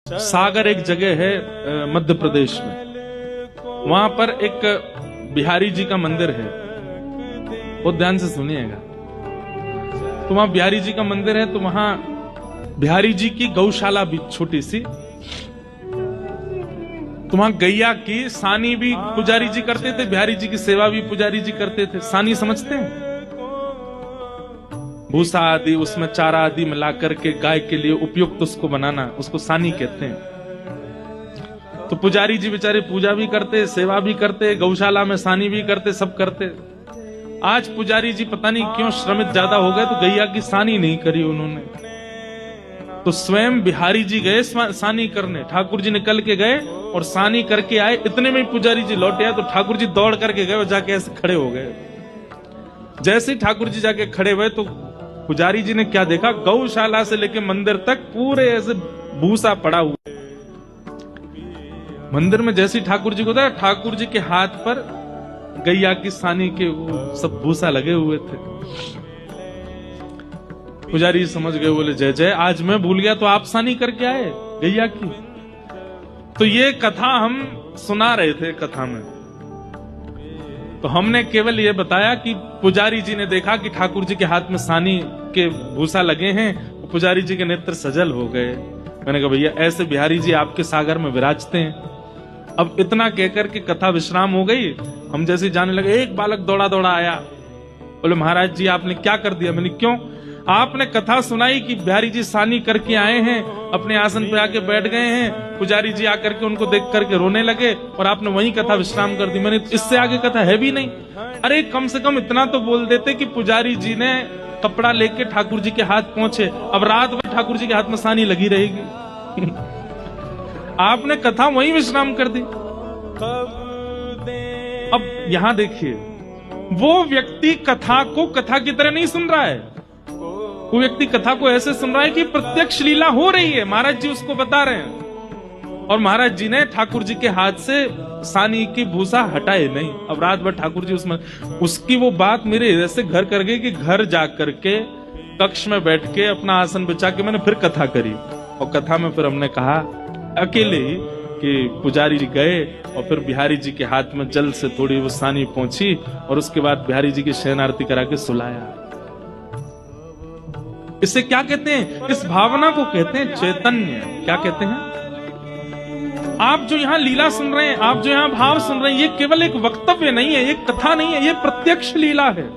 सागर एक जगह है मध्य प्रदेश में, वहां पर एक बिहारी जी का मंदिर है। बहुत ध्यान से सुनिएगा। तो वहां बिहारी जी का मंदिर है, तो वहां बिहारी जी की गौशाला भी छोटी सी, तो वहां गैया की सानी भी पुजारी जी करते थे, बिहारी जी की सेवा भी पुजारी जी करते थे। सानी समझते हैं? भूसा आदि उसमें चारा आदि मिला करके गाय के लिए उपयुक्त उसको बनाना, उसको सानी कहते हैं। तो पुजारी जी बेचारे पूजा भी करते, सेवा भी करते, गौशाला में सानी भी करते, सब करते। आज पुजारी जी पता नहीं क्यों श्रमित ज्यादा हो गए, तो गैया की सानी नहीं करी उन्होंने। तो स्वयं बिहारी जी गए सानी करने, ठाकुर जी निकल के गए और सानी करके आए। इतने में पुजारी जी लौटे आए, तो ठाकुर जी दौड़ करके गए और जाके ऐसे खड़े हो गए। जैसे ही ठाकुर जी जाके खड़े हुए, तो पुजारी जी ने क्या देखा, गौशाला से लेके मंदिर तक पूरे ऐसे भूसा पड़ा हुआ। मंदिर में जैसे ठाकुर जी को था, ठाकुर जी के हाथ पर गैया की सानी के सब भूसा लगे हुए थे। पुजारी जी समझ गए, बोले जय जय, आज मैं भूल गया तो आप सानी करके आए गैया की। तो ये कथा हम सुना रहे थे कथा में, तो हमने केवल ये बताया कि पुजारी जी ने देखा कि ठाकुर जी के हाथ में सानी के भूसा लगे हैं, पुजारी जी के नेत्र सजल हो गए। मैंने कहा भैया ऐसे बिहारी जी आपके सागर में विराजते हैं। अब इतना कहकर के कथा विश्राम हो गई। हम जैसे जाने लगे, एक बालक दौड़ा दौड़ा आया, बोले महाराज जी आपने क्या कर दिया? मैंने क्यों? आपने कथा सुनाई कि बिहारी जी सानी करके आए हैं, अपने आसन पे आके बैठ गए हैं, पुजारी जी आकर के उनको देख करके रोने लगे और आपने वही कथा विश्राम कर दी। मैंने इससे आगे कथा है भी नहीं। अरे कम से कम इतना तो बोल देते कि पुजारी जी ने कपड़ा लेके ठाकुर जी के हाथ पहुंचे, अब रात भर ठाकुर जी के हाथ में सानी लगी रहेगी। आपने कथा वही विश्राम कर दी। अब यहां देखिए, वो व्यक्ति कथा को कथा की तरह नहीं सुन रहा है। वो व्यक्ति कथा को ऐसे सुन रहा है कि प्रत्यक्ष लीला हो रही है, महाराज जी उसको बता रहे हैं, और महाराज जी ने ठाकुर जी के हाथ से सानी की भूसा हटाए नहीं। अब रात भर ठाकुर जी उसमें, उसकी वो बात मेरे ऐसे घर कर गई कि घर जाकर के कक्ष में बैठ के अपना आसन बिछा के मैंने फिर कथा करी। और कथा में फिर हमने कहा अकेले ही कि पुजारी जी गए और फिर बिहारी जी के हाथ में जल से थोड़ी वो सानी पहुंची, और उसके बाद बिहारी जी की शयन आरती करा के सुलाया। इसे क्या कहते हैं? इस भावना को कहते हैं चैतन्य। क्या कहते हैं? आप जो यहाँ लीला सुन रहे हैं, आप जो यहाँ भाव सुन रहे हैं, ये केवल एक वक्तव्य नहीं है, ये कथा नहीं है, ये प्रत्यक्ष लीला है।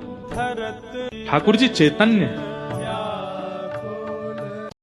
ठाकुर जी चैतन्य है।